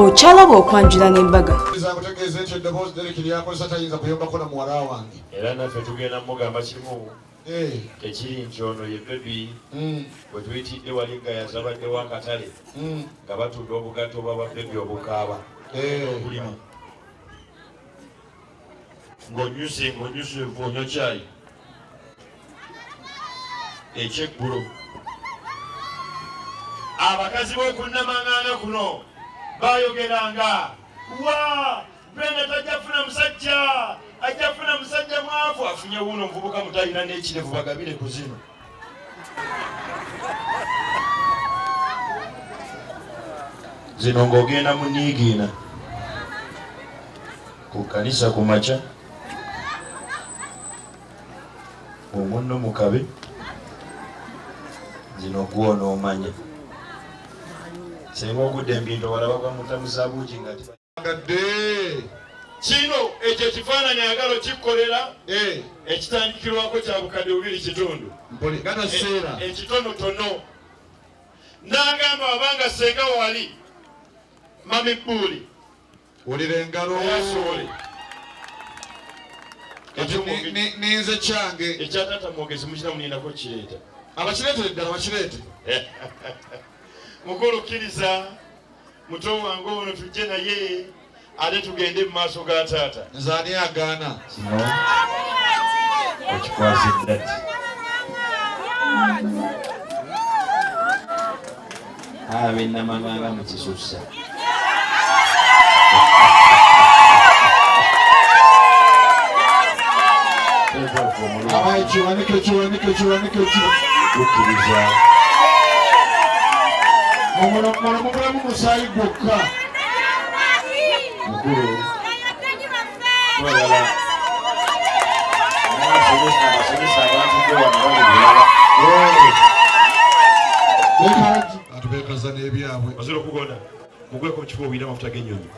Ochalaba okwanjula n'embaga. Era naffe tugenda mugamba kimu tekiri nti ono ye bebi bwe tuyitidde wali nga yazabaddewo akatale nga batunda obugato bwa bebi obukaaba obulimu ng'onyuse onywa kyayi ekyeggulo. Abakazi b'okunnamaŋŋaana kuno bayogeranga wa Brenda tajjafuna musajja ajjafuna musajja mwavu afunye wuno omuvubuka mutalina n'ekirevu bagabire ku zino. Zino ng'ogenda mu Niigiina ku kanisa ku makya omunno mukabe zino gwona omanya senga ogudde embinto walaba kwa mutamusabuuki nga kino ekyo ekifaananyi agalo kikolera ekitandikirwako kya bukadde 2.5 ekitonotono. Nagamba wabanga senga wali mami Bbuuli olire engalo ninze kyange ekyatata mwogezi mukira muninako kireeta abakireetere ddala bakireete mukulu kkiriza muto wange ono tujje naye ate tugende mu maaso ga taata. nzaani agaana kino okikwasidde ati abennamaganga mu kisusa kiwanike tukkiriza omulamu musaayi gwokka mukulu twagala abasomesa abantu bewanabalibulala atubekaza n'ebyabwe bazira okugonda mugweko mu kifo obuyira amafuta g'ennyonyi.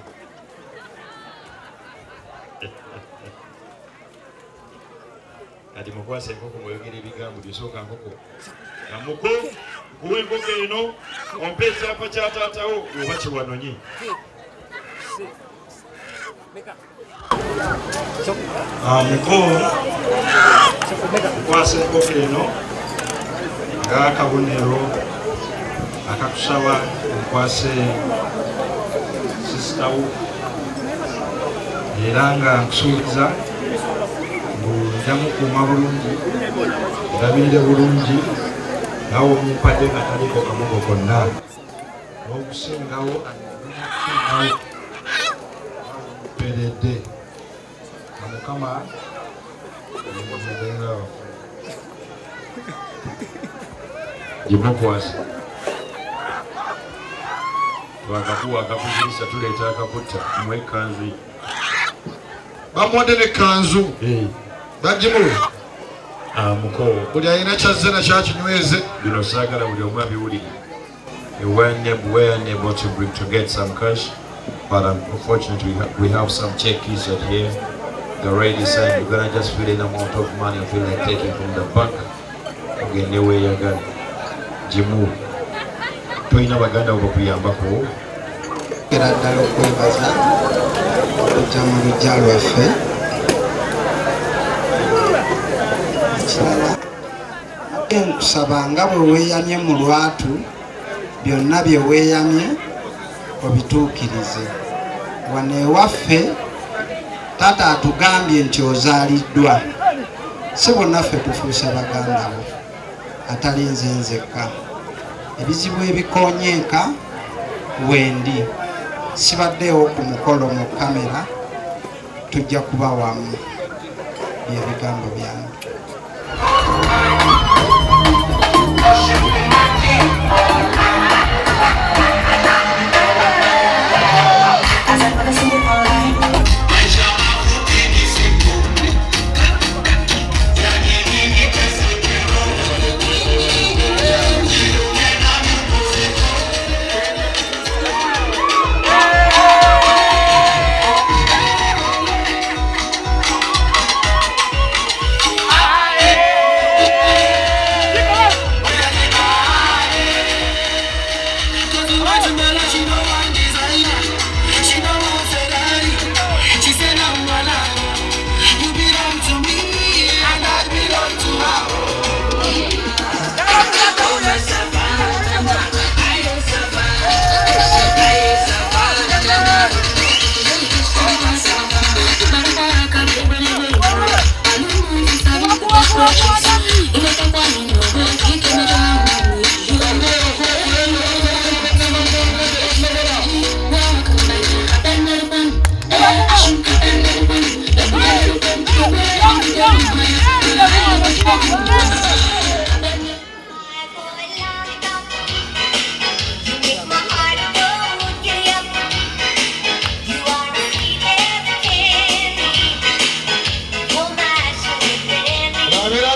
Kati mukwasa enkoko mweyogera ebigambo byosooka nkoko amuko kuwa enkoko eno ompa ekyapa kya taatawo oba kiwanonye. Amuko kukwasa enkoko eno ng'akabonero akakusaba nkwase sisitawo era nga nkusuubiza njamukuuma bulungi ndabirire bulungi nawe omumpadde nga taliko kamugo konna n'okusingawo peredde nga mukama emugengawo gimukwasa twakakuwa akakuzirisa tuleeta akakutta mu ekanzu bamuwadde n'ekkanzu bagimuwe amuko buli alina kyazze nakyakinyweze bino saagala buli omu abiwulire. We were unable to get some cash, but unfortunately we have some check keys right here. The lady said you're gonna just fill in amount of money and feel like taking from the bank. Ogende weeyagala gimu toyina baganda bakuyambako. Era ddala okwebaza okujja mu luggya lwaffe. Ekirala ate nkusaba nga bwe weeyamye mu lwatu byonna bye weeyamye obituukirize. Wano ewaffe taata atugambye nti ozaaliddwa, si bonnaffe tufuuse baganda bo atali nze nzekka. Ebizibu ebikonyeeka wendi sibaddeewo ku mukolo mu kamera, tujja kuba wamu. Byebigambo byange.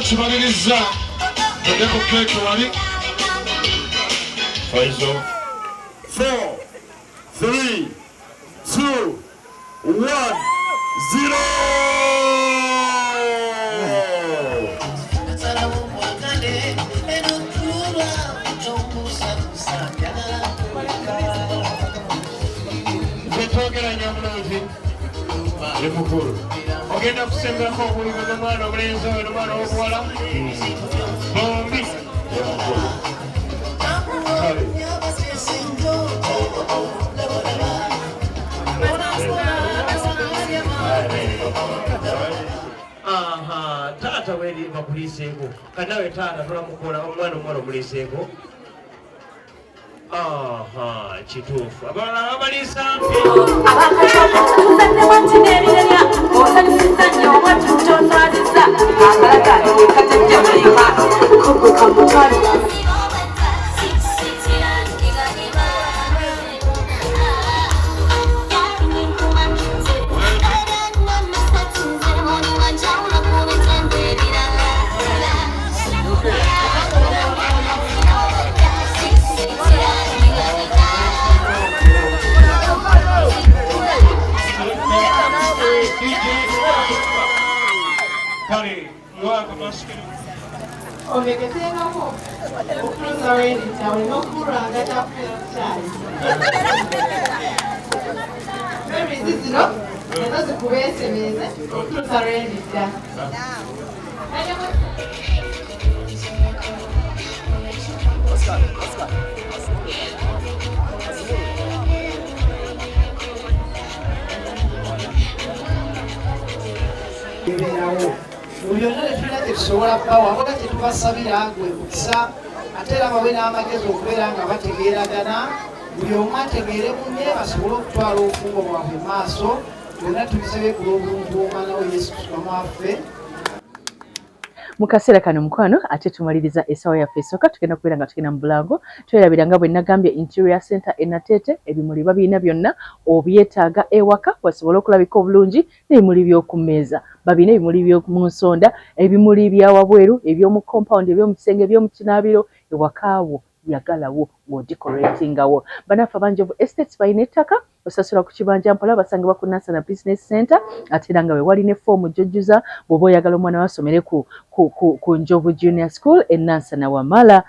kimaliriza todeko keeki wali 4 3 2 1 0 Twogera nyamulungi ye mukulu ogenda kusembako obulimu n'omwana omulenzi oyo n'omwana w'obuwala bombi ye mukulu taata weri bakuliiseeko kanawe taata tolamukola omwana omuwala omuliiseeko kituufu abalala babaliisa Omeketeekako okutuusa weerita olina okulwanga kyakukyali ebizi zino nazo zikuba ensemeeze okutuusa lwendidda ebeerawo byonna tetulina tetusobola kubawa wabula tetubasabira gwe mukisa ate era babe n'amagezi okubeera nga bategeeragana buli omu ategeere munne basobole okutwala obufumbo bwabwe maaso byonna tubisabye ku lw'obulungi bw'omwana we yesu mukama waffe. Mu kaseera kano mukwano ate tumaliriza essaawa yaffe esooka tugenda kubeera nga tugenda mu Bulango twerabira nga bwe nagambye Interior Center e Nateete ebimuli babiina byonna obyetaaga ewaka wasobole okulabika obulungi n'ebimuli by'oku mmeeza babiina ebimuli by'omu nsonda ebimuli bya wabweru eby'omu compound eby'omu kisenge eby'omu kinaabiro ewakaawo yagalawo ng'odikoratingawo banaffe abanjovu estates balina ettaka osasula ku kibanja mpola basangibwa ku Nansana Business Center ate era nga we wali ne foomu gy'ojjuza bw'oba oyagala omwana wasomere ku Njovu Junior School e Nansana Wamala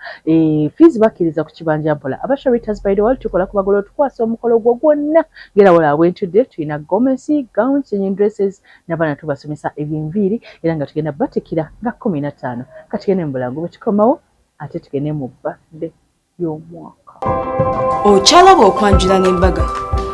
fees bakkiriza ku kibanja mpola abasha readers by the world tukola ku bagolo tukwasa omukolo gwo gwonna ngera wala awentudde tulina gomesi gowns changing dresses n'abaana tubasomesa eby'enviiri era nga tugenda batikira nga 15 kati tugende mu Bulango bwe tukomawo ate tugende mu birthday y'omwaka okyalaba okwanjula n'embaga